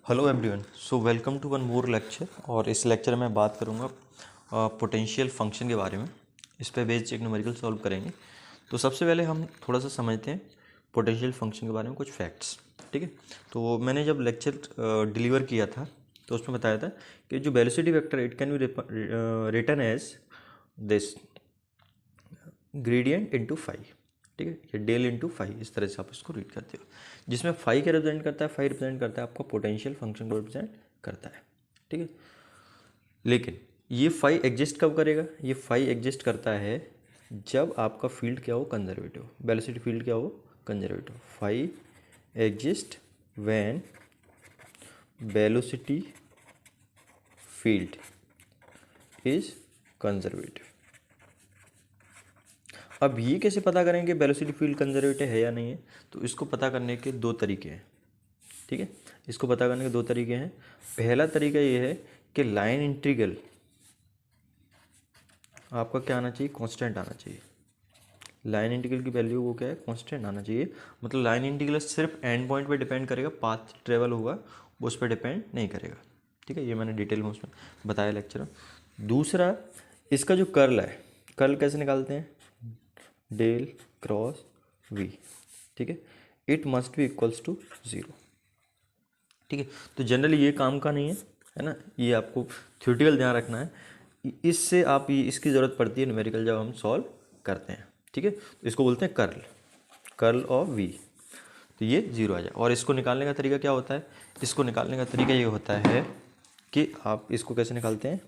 Hello everyone, so welcome to one more lecture. और इस lecture में बात करूंगा पोटेंशियल फंक्शन के बारे में। इस पे बेस्ड एक न्यूमेरिकल सॉल्व करेंगे। तो सबसे पहले हम थोड़ा सा समझते हैं पोटेंशियल फंक्शन के बारे में कुछ फैक्ट्स। ठीक है, तो मैंने जब लेक्चर डिलीवर किया था तो उसमें बताया था कि जो velocity vector it can be written as this gradient into phi. ठीक है, ये डेल इंटू फाई, इस तरह से आप इसको रीड करते हो, जिसमें फाई क्या रिप्रेजेंट करता है, फाई रिप्रेजेंट करता है आपका पोटेंशियल फंक्शन को रिप्रेजेंट करता है। ठीक है, लेकिन ये फाई एग्जिस्ट कब करेगा? ये फाई एग्जिस्ट करता है जब आपका फील्ड क्या हो, कंजर्वेटिव। वेलोसिटी फील्ड क्या हो, conservative. Phi exist when velocity field is conservative. अब ये कैसे पता करेंगे वेलोसिटी फील्ड कंजर्वेटिव है या नहीं है? तो इसको पता करने के दो तरीके हैं। ठीक है, इसको पता करने के दो तरीके हैं। पहला तरीका ये है कि लाइन इंटीग्रल आपका क्या आना चाहिए, कांस्टेंट आना चाहिए। लाइन इंटीग्रल की वैल्यू वो क्या है, कांस्टेंट आना चाहिए। मतलब लाइन इंटीग्रल सिर्फ एंड पॉइंट पे डिपेंड करेगा, पाथ ट्रेवल होगा वो उस पर डिपेंड नहीं करेगा। ठीक है, ये मैंने डिटेल में उसमें बताया लेक्चर में। दूसरा, इसका जो कर्ल है, कर्ल कैसे निकालते हैं? Del cross V. ठीक है, it must be equals to zero. ठीक है, तो जनरली ये काम का नहीं है ना, ये आपको थ्योरेटिकल ध्यान रखना है। इससे आप ये इसकी ज़रूरत पड़ती है न्यूमेरिकल जब हम सॉल्व करते हैं। ठीक है, तो इसको बोलते हैं कर्ल, कर्ल ऑफ वी। तो ये जीरो आ जाए। और इसको निकालने का तरीका क्या होता है? इसको निकालने का तरीका ये होता है कि आप इसको कैसे निकालते हैं,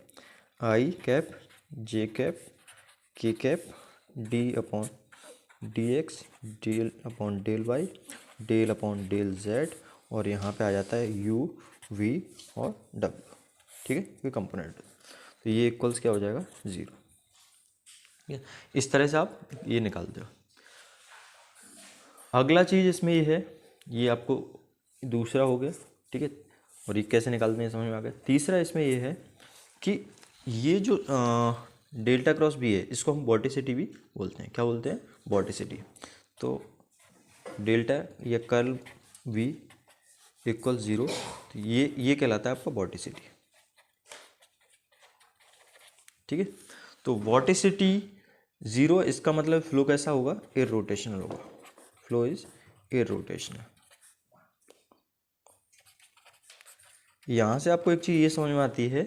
I cap J cap K cap D upon D X del upon del Y del upon del Z, और यहाँ पे आ जाता है यू वी और डब्ल्यू। ठीक है, ये कंपोनेंट। तो ये इक्वल्स क्या हो जाएगा, ज़ीरो। ठीक है, इस तरह से आप ये निकालते हो। अगला चीज़ इसमें ये है, ये आपको दूसरा हो गया। ठीक है, और ये कैसे निकालते हैं समझ में आ गया। तीसरा इसमें ये है कि ये जो डेल्टा क्रॉस बी है, इसको हम वोर्टिसिटी भी बोलते हैं। क्या बोलते हैं? वोर्टिसिटी। तो डेल्टा या कर्ल वी इक्वल ज़ीरो, तो ये कहलाता है आपका वोर्टिसिटी। ठीक है, तो वोर्टिसिटी ज़ीरो, इसका मतलब फ्लो कैसा होगा, इरोटेशनल होगा। Flow is irrotational. यहाँ से आपको एक चीज़ ये समझ में आती है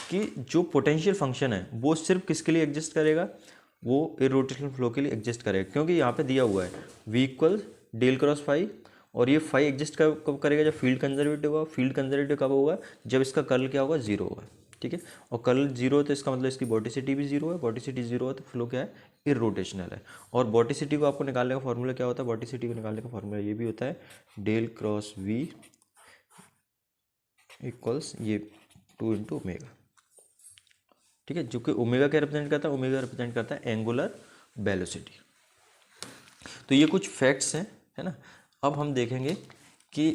कि जो पोटेंशियल फंक्शन है वो सिर्फ किसके लिए एग्जिस्ट करेगा, वो इरोटेशनल फ्लो के लिए एग्जिस्ट करेगा। क्योंकि यहाँ पे दिया हुआ है v equal del cross phi, और ये फाई एग्जिस्ट कब करेगा, जब फील्ड कंजर्वेटिव होगा। फील्ड कंजर्वेटिव कब होगा, जब इसका कर्ल क्या होगा, जीरो होगा। ठीक है, और कर्ल जीरो है तो इसका मतलब इसकी वोर्टिसिटी भी जीरो है। वोर्टिसिटी जीरो है तो फ्लो क्या है, इरोटेशनल है। और वोर्टिसिटी को आपको निकालने का फॉर्मूला क्या होता है, वोर्टिसिटी को निकालने का फॉर्मूला ये भी होता है डेल क्रॉस वी इक्वल्स ये 2 इंटू ओमेगा। ठीक है, जो कि ओमेगा क्या रिप्रेजेंट करता है, ओमेगा रिप्रेजेंट करता है एंगुलर वेलोसिटी। तो ये कुछ फैक्ट्स हैं, है ना। अब हम देखेंगे कि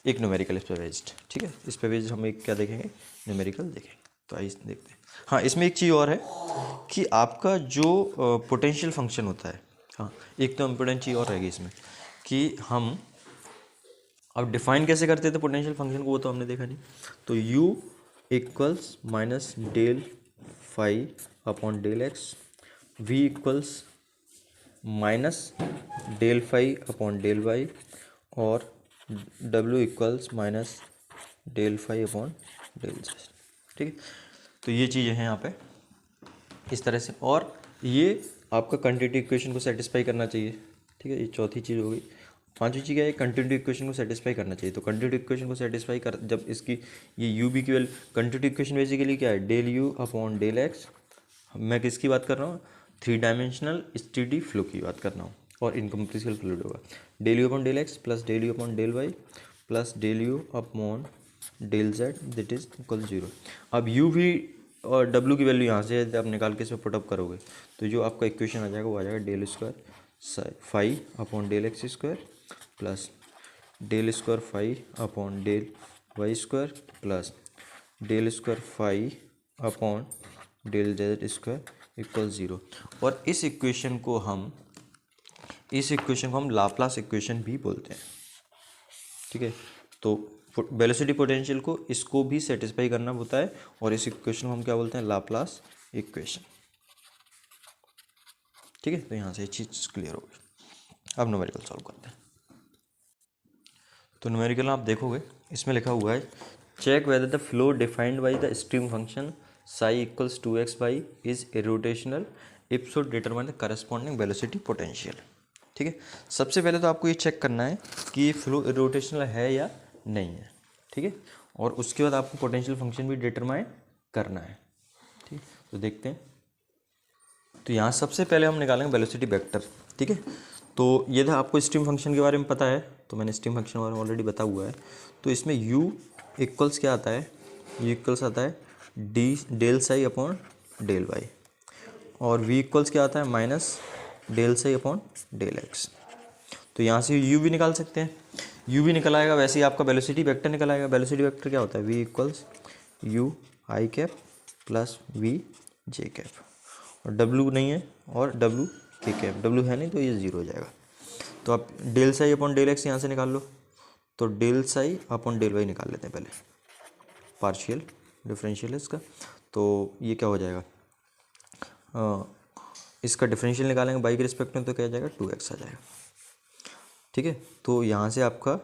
एक न्यूमेरिकल इस पे बेस्ड। ठीक है, इस पे बेस्ड हम एक क्या देखेंगे, न्यूमेरिकल देखेंगे। तो आइए देखते हैं। हाँ, इसमें एक चीज़ और है कि आपका जो पोटेंशियल फंक्शन होता है, हाँ एक तो इम्पोर्टेंट चीज़ और रहेगी इसमें कि हम अब डिफाइन कैसे करते थे पोटेंशियल फंक्शन को, वो तो हमने देखा नहीं। तो u equals minus del phi upon del X, v equals minus del phi upon del Y, और w equals minus del phi upon del Z. ठीक है, तो ये चीज़ें हैं यहाँ पे इस तरह से, और ये आपका कंटिन्यूटी इक्वेशन को सेटिस्फाई करना चाहिए। ठीक है, ये चौथी चीज़ हो गई। पांचवी चीज़ क्या है, कंटिन्यूटी इक्वेशन को सेटिस्फाई करना चाहिए। तो कंटिन्यूटी इक्वेशन को सेटिस्फाई कर, जब इसकी ये यू बी की वैल्यू, कंटिन्यूटी इक्वेशन बेसिकली क्या है, del U upon del X. मैं किसकी बात कर रहा हूँ, 3 डायमेंशनल स्टेडी फ्लो की बात कर रहा हूँ, और इनकम्प्रेसिबल फ्लूइड होगा। Del U upon del X plus del U upon del Y plus del U upon del Z that is equal zero. अब यू भी और डब्ल्यू की वैल्यू यहाँ से आप निकाल के इसमें पुटअप करोगे तो जो आपका इक्वेशन आ जाएगा वो आ जाएगा del square phi upon del X square plus del square phi upon del Y square plus del square phi upon del Z square equal zero. और इस इक्वेशन को हम लाप्लास इक्वेशन भी बोलते हैं। ठीक है, तो वेलोसिटी पोटेंशियल को इसको भी सेटिस्फाई करना होता है, और इस इक्वेशन को हम क्या बोलते हैं, लाप्लास इक्वेशन। ठीक है, तो यहाँ से ये चीज़ क्लियर हो गई। अब न्यूमेरिकल सॉल्व करते हैं। तो न्यूमेरिकल आप देखोगे इसमें लिखा हुआ है check whether the flow defined by the stream function psi equals 2x/y is irrotational if so determine the corresponding velocity potential. ठीक है, सबसे पहले तो आपको ये चेक करना है कि ये फ्लो इरोटेशनल है या नहीं है। ठीक है, और उसके बाद आपको पोटेंशियल फंक्शन भी डिटरमाइन करना है। ठीक, तो देखते हैं। तो यहाँ सबसे पहले हम निकालेंगे वेलोसिटी वेक्टर। ठीक है, तो ये था, आपको स्ट्रीम फंक्शन के बारे में पता है, तो मैंने स्ट्रीम फंक्शन के बारे में ऑलरेडी बता हुआ है। तो इसमें u इक्वल्स क्या आता है, u इक्वल्स आता है D del psi upon del Y, और v इक्वल्स क्या आता है minus del psi upon del X. तो यहाँ से u भी निकाल सकते हैं, u भी निकल आएगा, वैसे ही आपका वेलोसिटी वेक्टर निकल आएगा। वेलोसिटी वेक्टर क्या होता है, v इक्वल्स u आई कैप प्लस v जे कैप, और w नहीं है और w के कैप, w है नहीं तो ये जीरो हो जाएगा। तो आप del psi upon del X यहाँ से निकाल लो, तो del psi upon del Y निकाल लेते हैं पहले, पार्शियल डिफरेंशियल है इसका। तो ये क्या हो जाएगा, इसका डिफरेंशियल निकालेंगे बाई के रिस्पेक्ट में, तो क्या आ जाएगा 2x आ जाएगा। ठीक है, तो यहाँ से आपका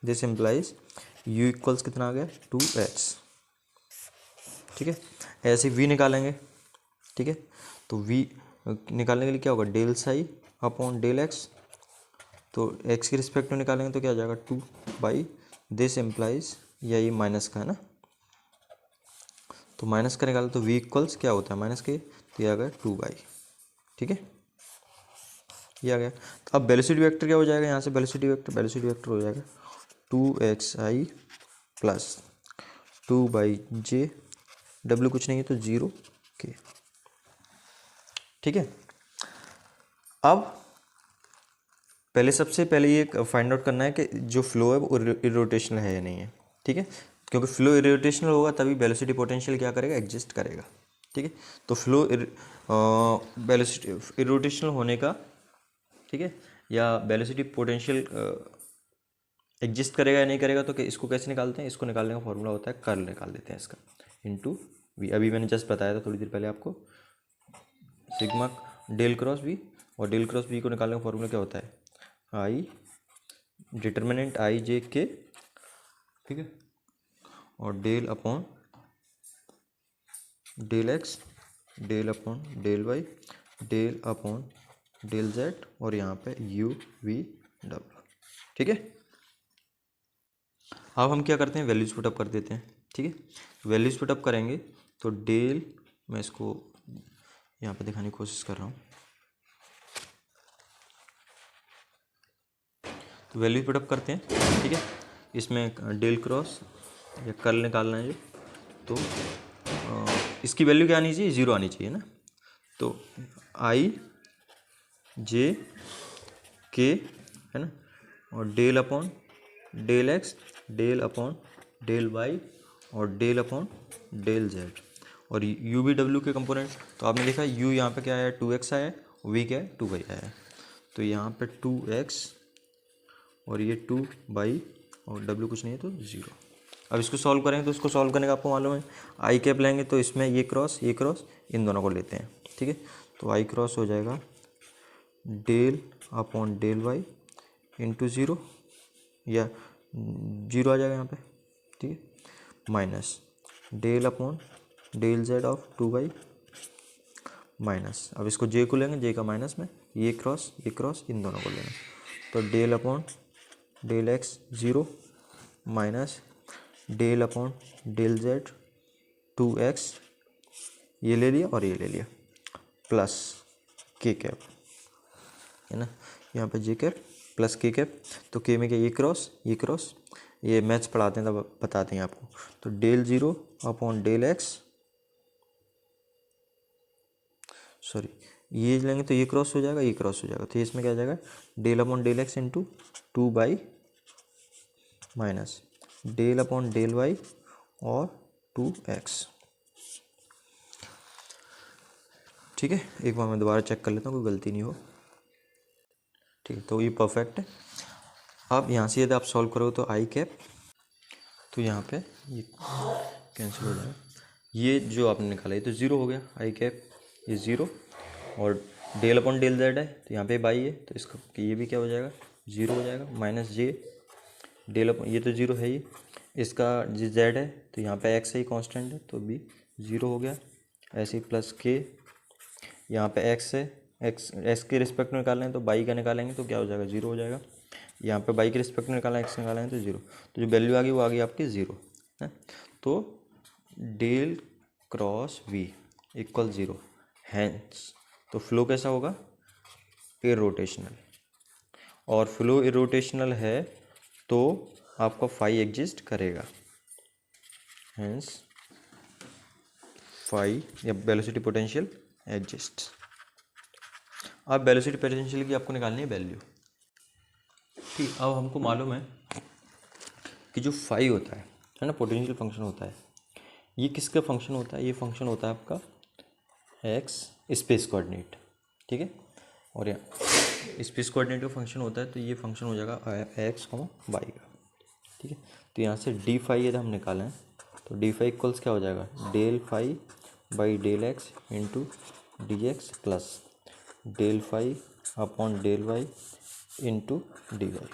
दिस इम्प्लाइज u इक्वल्स कितना आ गया 2x। ठीक है, ऐसे v निकालेंगे। ठीक है, तो v निकालने के लिए क्या होगा, del psi upon del X, तो x के रिस्पेक्ट में निकालेंगे तो क्या आ जाएगा 2 बाई दिस इम्प्लाइज, या ये माइनस का है ना, तो माइनस का निकालें तो v इक्वल्स क्या होता है माइनस के, तो ये आ गया 2 बाई। ठीक है, ये आ गया। तो अब वेलोसिटी वेक्टर क्या हो जाएगा, यहाँ से वेलोसिटी वेक्टर हो जाएगा 2xi प्लस 2/j, w कुछ नहीं है तो 0k। ठीक है, अब पहले सबसे पहले ये फाइंड आउट करना है कि जो फ्लो है वो इरोटेशनल है या नहीं है। ठीक है, क्योंकि फ्लो इरोटेशनल होगा तभी वेलोसिटी पोटेंशियल क्या करेगा, एग्जिस्ट करेगा। ठीक है, तो फ्लो वेलोसिटी इरोटेशनल होने का, ठीक है, या वेलोसिटी पोटेंशियल एग्जिस्ट करेगा या नहीं करेगा, तो इसको कैसे निकालते हैं, इसको निकालने का फॉर्मूला होता है कर्ल निकाल देते हैं इसका इनटू वी। अभी मैंने जस्ट बताया था थोड़ी देर पहले आपको, सिग्मा डेल क्रॉस वी, और डेल क्रॉस वी को निकालने का फॉर्मूला क्या होता है, आई डिटर्मिनेंट आई जे के। ठीक है, और del upon del X, del upon del Y, del upon del Z, और यहाँ पे यू वी डब्ल्यू। ठीक है, अब हम क्या करते हैं, वैल्यूज पुटअप कर देते हैं। ठीक है, वैल्यूज पुटअप करेंगे तो डेल, मैं इसको यहाँ पे दिखाने की कोशिश कर रहा हूँ, तो वैल्यू पुटअप करते हैं। ठीक है, इसमें डेल क्रॉस या कर्ल निकालना है जो, तो इसकी वैल्यू क्या आनी चाहिए, ज़ीरो आनी चाहिए ना, तो आई जे के है ना, और del upon del X, del upon del Y, और डेल अपॉन डेल जेड, और यू वी डब्ल्यू के कंपोनेंट। तो आपने देखा यू यहाँ पे क्या आया 2x आया, वी क्या है 2y आया, तो यहाँ पे 2x और ये 2y, और w कुछ नहीं है तो 0। अब इसको सॉल्व करेंगे तो इसको सॉल्व करने का आपको मालूम है, आई कैप लेंगे तो इसमें ये क्रॉस इन दोनों को लेते हैं। ठीक है, तो आई क्रॉस हो जाएगा del upon del Y into 0, या 0 आ जाएगा यहाँ पे। ठीक है, minus del upon del Z of 2y minus, अब इसको जे को लेंगे, जे का माइनस में, ये क्रॉस इन दोनों को लेंगे, तो del upon del X 0 minus del upon del Z 2x, ये ले लिया और ये ले लिया, प्लस के कैप है ना, यहाँ पे जे कैप प्लस के कैप, तो के में क्या ये क्रॉस, ये मैथ्स पढ़ाते हैं तब बताते हैं आपको, तो del 0 upon del X, sorry ये लेंगे तो ये क्रॉस हो जाएगा, ये क्रॉस हो जाएगा, तो इसमें क्या आ जाएगा del upon del X into 2 minus del upon del Y और 2x। ठीक है, एक बार मैं दोबारा चेक कर लेता हूँ कोई गलती नहीं हो। ठीक है, तो ये परफेक्ट है। अब यहाँ से यदि आप सॉल्व करो तो आई कैप तो यहाँ पे ये कैंसिल हो जाएगा। ये जो आपने निकाला ये तो ज़ीरो हो गया, आई कैप ये ज़ीरो, और डेल अपॉन डेल जेड है तो यहाँ पे बाई है तो इसका ये भी क्या हो जाएगा, ज़ीरो हो जाएगा, माइनस जे डेल अपॉन ये तो ज़ीरो है ही, इसका जी जेड है तो यहाँ पे एक्स है ही कांस्टेंट है तो भी ज़ीरो हो गया। ऐसे ही प्लस के यहाँ पे एक्स है, एक्स के रिस्पेक्ट में निकालें तो बाई का निकालेंगे तो क्या हो जाएगा, ज़ीरो हो जाएगा। यहाँ पे बाई के रिस्पेक्ट में निकालना एक्स निकालेंगे तो ज़ीरो, तो जो वैल्यू आ गई वो आ गई आपकी ज़ीरो है। तो del cross V equal zero, hence तो फ्लो कैसा होगा, इरोटेशनल, और फ्लो इरोटेशनल है तो आपका फाई एग्जिस्ट करेगा, हैंस फाई या वेलोसिटी पोटेंशियल एग्जिस्ट। अब वेलोसिटी पोटेंशियल की आपको निकालनी है वैल्यू। ठीक, अब हमको मालूम है कि जो फाई होता है ना, पोटेंशियल फंक्शन होता है, ये किसका फंक्शन होता है, ये फंक्शन होता है आपका एक्स स्पेस कोऑर्डिनेट, ठीक है, और यहाँ स्पेस कोऑर्डिनेट का फंक्शन होता है तो ये फंक्शन हो जाएगा एक्स वाई का, ठीक है। तो यहाँ से डी फाई यदि हम निकालें तो डी फाई इक्वल्स क्या हो जाएगा, del phi by del X into D X plus del phi upon del Y into D Y,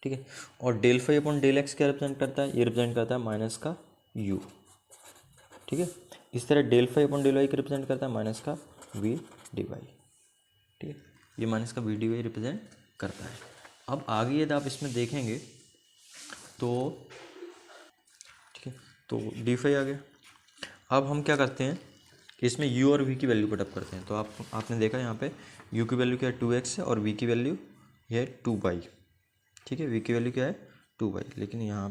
ठीक है। और del phi upon del X क्या रिप्रेजेंट करता है, ये रिप्रेजेंट करता है माइनस का यू, ठीक है। इस तरह del phi upon del Y क्या रिप्रेजेंट करता है, माइनस का वी डी वाई, ठीक है। ये माइनस का वी डी वाई रिप्रेजेंट करता है। अब आगे यदि आप इसमें देखेंगे तो ठीक है, तो डी फाई आ गया। अब हम क्या करते हैं कि इसमें u और v की वैल्यू पुटअप करते हैं। तो आपने देखा यहाँ पे u की वैल्यू क्या है, 2x है, और v की वैल्यू ये है 2y, ठीक है। v की वैल्यू क्या है 2y, लेकिन यहाँ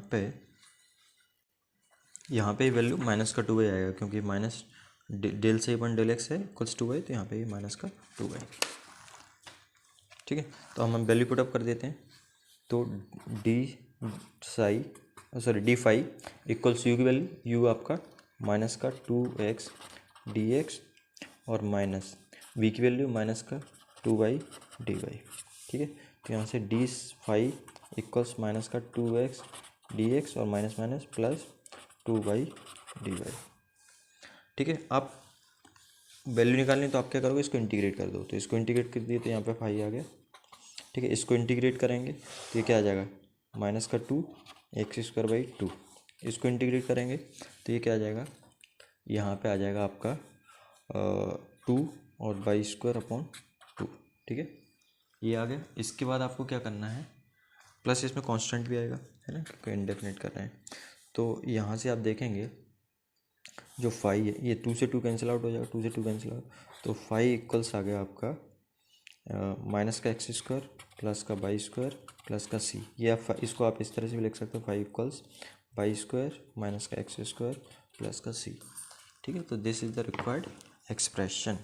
पे वैल्यू माइनस का 2y आएगा क्योंकि माइनस डेल से अपन डेल एक्स है इक्वल्स 2y, तो यहाँ पे माइनस का 2y, ठीक है। तो हम वैल्यू पुटअप कर देते हैं। तो डी फाई इक्वल्स यू की वैल्यू, यू आपका माइनस का 2x dx और माइनस v की वैल्यू माइनस का 2y dy, ठीक है। तो यहाँ से डी फाई इक्वल्स माइनस का 2x dx और minus minus plus 2y dy, ठीक है। आप वैल्यू निकालनी तो आप क्या करोगे, इसको इंटीग्रेट कर दो। तो इसको इंटीग्रेट कर दिए तो यहाँ पे फाई आ गया, ठीक है। इसको इंटीग्रेट करेंगे तो ये क्या आ जाएगा, माइनस का 2 एक्स स्क्वायर बाई 2, इसको इंटीग्रेट करेंगे तो ये क्या आ जाएगा, यहाँ पे आ जाएगा आपका 2 और बाई स्क्वायर अपॉन 2, ठीक है। ये आ गया। इसके बाद आपको क्या करना है, प्लस इसमें कांस्टेंट भी आएगा, है ना, क्योंकि इंडेफिनिट कर रहे हैं। तो यहाँ से आप देखेंगे जो फाई है ये 2 से 2 कैंसिल आउट हो जाएगा, 2 से 2 कैंसिल आउट, तो फाई इक्वल्स आ गया आपका माइनस का एक्स स्क्वायर प्लस का बाई स्क्वायर प्लस का सी, या इसको आप इस तरह से भी लिख सकते हो, phi equals by square minus का एक्स स्क्वायर प्लस का सी, ठीक है। तो this is the required expression.